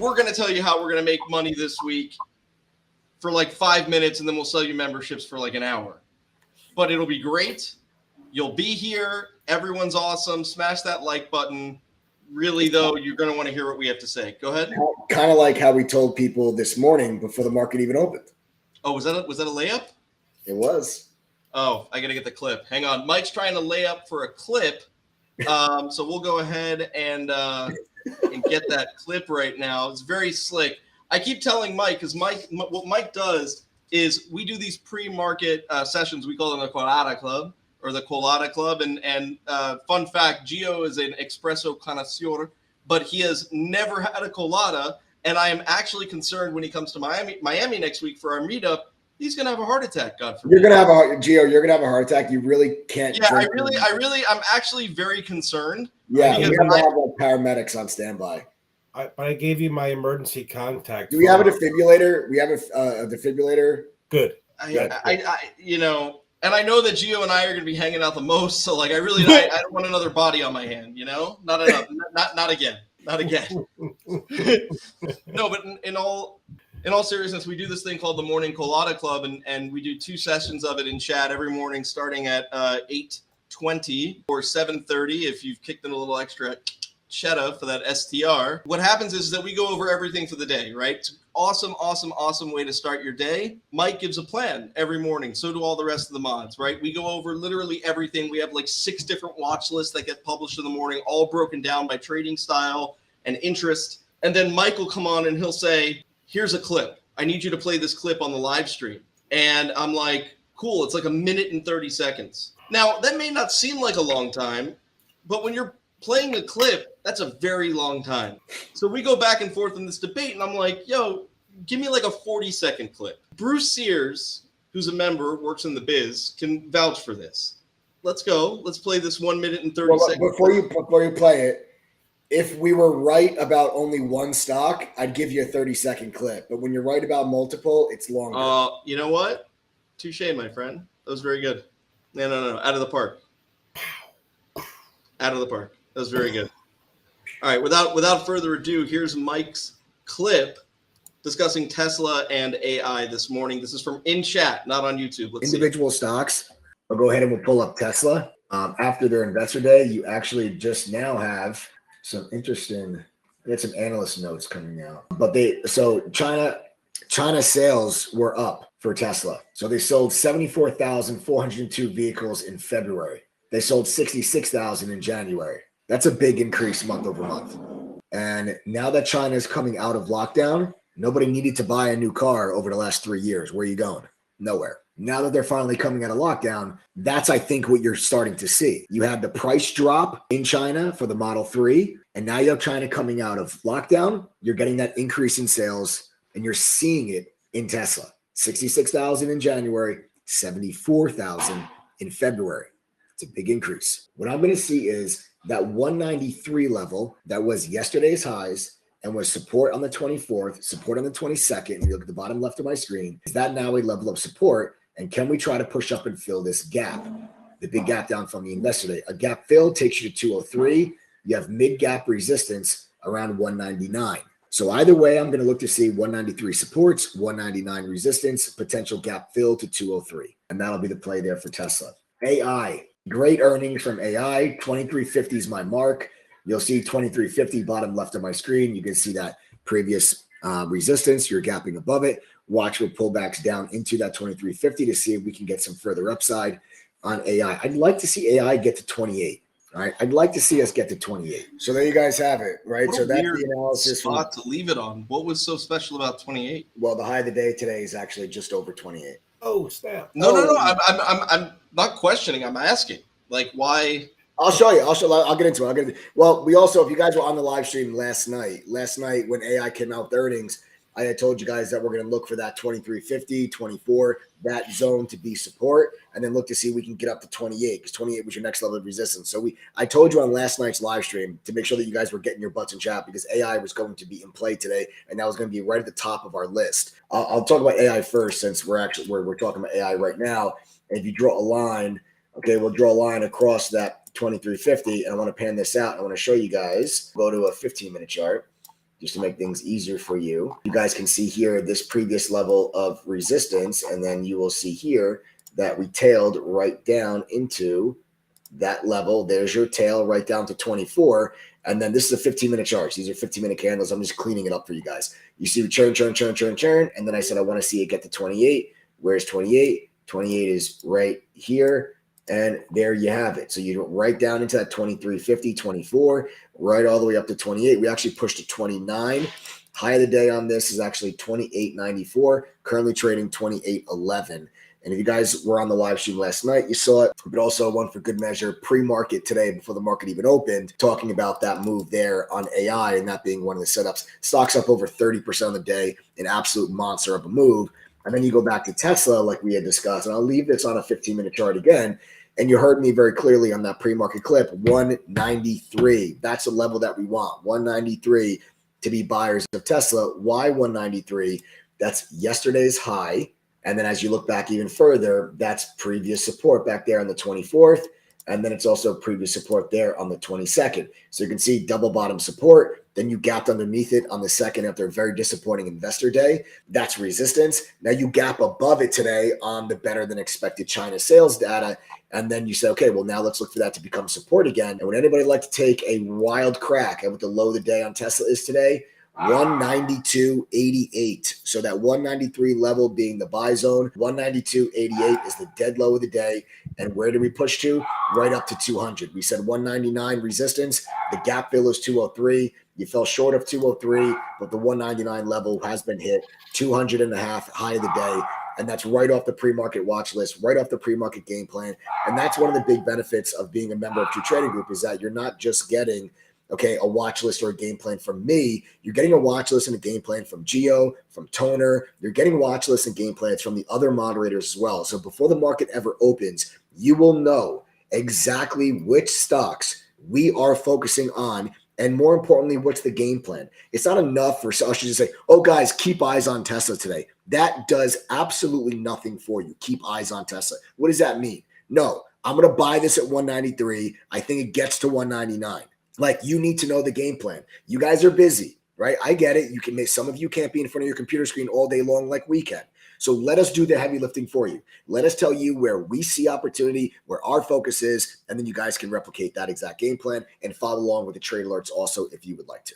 we're going to tell you how we're going to make money this week for like 5 minutes, and then we'll sell you memberships for like an hour. But it'll be great. You'll be here. Everyone's awesome. Smash that like button. Really, though, you're going to want to hear what we have to say. Go ahead. Kind of like how we told people this morning before the market even opened. Oh, was that a layup? It was. Oh, I got to get the clip. Hang on. Mike's trying to lay up for a clip. So we'll go ahead and get that clip right now. It's very slick. I keep telling Mike, because what Mike does is we do these pre-market sessions. We call them the Colada Club or the Colada Club. And fun fact, Gio is an espresso connoisseur, but he has never had a colada. And I am actually concerned when he comes to Miami next week for our meetup. He's gonna have a heart attack. God forbid. You're gonna have Gio. You're gonna have a heart attack. You really can't. Yeah, I'm actually very concerned. Yeah, we have to have like paramedics on standby. But I gave you my emergency contact. Do we have a defibrillator? We have a defibrillator. Good. You know, and I know that Gio and I are gonna be hanging out the most. So like, I don't want another body on my hand. You know, not enough. not again. Not again. No, but in all seriousness, we do this thing called the Morning Colada Club, and we do 2 sessions of it in chat every morning, starting at 8:20 or 7:30 if you've kicked in a little extra cheddar for that STR. What happens is that we go over everything for the day, right? It's awesome way to start your day. Mike gives a plan every morning. So do all the rest of the mods, right? We go over literally everything. We have like 6 different watch lists that get published in the morning, all broken down by trading style and interest. And then Mike will come on and he'll say, here's a clip. I need you to play this clip on the live stream. And I'm like, cool. It's like 1 minute and 30 seconds. Now, that may not seem like a long time, but when you're playing a clip, that's a very long time. So we go back and forth in this debate, and I'm like, yo, give me like a 40-second clip. Bruce Sears, who's a member, works in the biz, can vouch for this. Let's go. Let's play this 1 minute and 30 seconds. Before you play it, if we were right about only one stock, I'd give you a 30-second clip. But when you're right about multiple, it's longer. You know what? Touche, my friend. That was very good. No. Out of the park. Out of the park. That was very good. All right. Without further ado, here's Mike's clip discussing Tesla and AI this morning. This is from in chat, not on YouTube. Let's Individual stocks. I'll go ahead and we'll pull up Tesla. After their investor day, you actually just now have some interesting. We had some analyst notes coming out, but China sales were up for Tesla. So they sold 74,402 vehicles in February. They sold 66,000 in January. That's a big increase month over month. And now that China is coming out of lockdown, nobody needed to buy a new car over the last 3 years. Where are you going? Nowhere. Now that they're finally coming out of lockdown, that's, I think, what you're starting to see. You had the price drop in China for the Model 3, and now you have China coming out of lockdown. You're getting that increase in sales, and you're seeing it in Tesla. 66,000 in January, 74,000 in February. It's a big increase. What I'm going to see is that 193 level that was yesterday's highs and was support on the 24th, support on the 22nd, and you look at the bottom left of my screen, is that now a level of support? And can we try to push up and fill this gap? The big gap down from the investor day. A gap fill takes you to 203. You have mid-gap resistance around 199. So either way, I'm going to look to see 193 supports, 199 resistance, potential gap fill to 203. And that'll be the play there for Tesla. AI, great earnings from AI. 2350 is my mark. You'll see 2350 bottom left of my screen. You can see that previous resistance. You're gapping above it. Watch for pullbacks down into that 2350 to see if we can get some further upside on AI. I'd like to see AI get to 28. All right. I'd like to see us get to 28. So there you guys have it, right? What so that's the analysis. Spot to leave it on. What was so special about 28? Well, the high of the day today is actually just over 28. Oh, snap. No. I'm not questioning. I'm asking. Like, why? I'll show you. I'll get into it. Well, we also, if you guys were on the live stream last night when AI came out with earnings, I had told you guys that we're going to look for that 2350, 24, that zone to be support, and then look to see if we can get up to 28, because 28 was your I level of resistance. So I told you on last night's live stream to make sure that you guys were getting your butts in chat, because AI was going to be in play today, and that was going to be right at the top of our list. I'll talk about AI first, since we're talking about AI right now. And if you draw a line, okay, we'll draw a line across that 2350, and I want to pan this out. I want to show you guys. Go to a 15-minute chart. just to make things easier for you. You guys can see here this previous level of resistance, and then you will see here that we tailed right down into that level. There's your tail right down to 24. And then this is a 15-minute charge. These are 15-minute candles. I'm just cleaning it up for you guys. You see churn. And then I said I want to see it get to 28. Where's 28? 28 is right here. And there you have it. So you right down into that 23.50, 24, right all the way up to 28. We actually pushed to 29. High of the day on this is actually 28.94, currently trading 28.11. And if you guys were on the live stream last night, you saw it, but also one for good measure pre-market today before the market even opened, talking about that move there on AI and that being one of the setups. Stocks up over 30% on the day, an absolute monster of a move. And then you go back to Tesla like we had discussed, and I'll leave this on a 15-minute chart again. And you heard me very clearly on that pre-market clip, 193. That's the level that we want, 193 to be buyers of Tesla. Why 193? That's yesterday's high. And then as you look back even further, that's previous support back there on the 24th. And then it's also previous support there on the 22nd. So you can see double bottom support. Then you gapped underneath it on the 2nd after a very disappointing investor day. That's resistance. Now you gap above it today on the better than expected China sales data. And then you say, okay, well, now let's look for that to become support again. And would anybody like to take a wild crack at what the low of the day on Tesla is today? 192.88. So that 193 level being the buy zone, 192.88 is the dead low of the day. And where did we push to? Right up to 200. We said 199 resistance. The gap fill is 203. You fell short of 203, but the 199 level has been hit. 200.5 high of the day. And that's right off the pre-market watch list, right off the pre-market game plan. And that's one of the big benefits of being a member of True Trading Group, is that you're not just getting a watch list or a game plan from me. You're getting a watch list and a game plan from Geo, from Toner. You're getting watch lists and game plans from the other moderators as well. So before the market ever opens, you will know exactly which stocks we are focusing on. And more importantly, what's the game plan? It's not enough for us to just say, oh, guys, keep eyes on Tesla today. That does absolutely nothing for you. Keep eyes on Tesla. What does that mean? No, I'm going to buy this at 193. I think it gets to 199. Like, you need to know the game plan. You guys are busy, right? I get it. Some of you can't be in front of your computer screen all day long like we can. So let us do the heavy lifting for you. Let us tell you where we see opportunity, where our focus is, and then you guys can replicate that exact game plan and follow along with the trade alerts also if you would like to.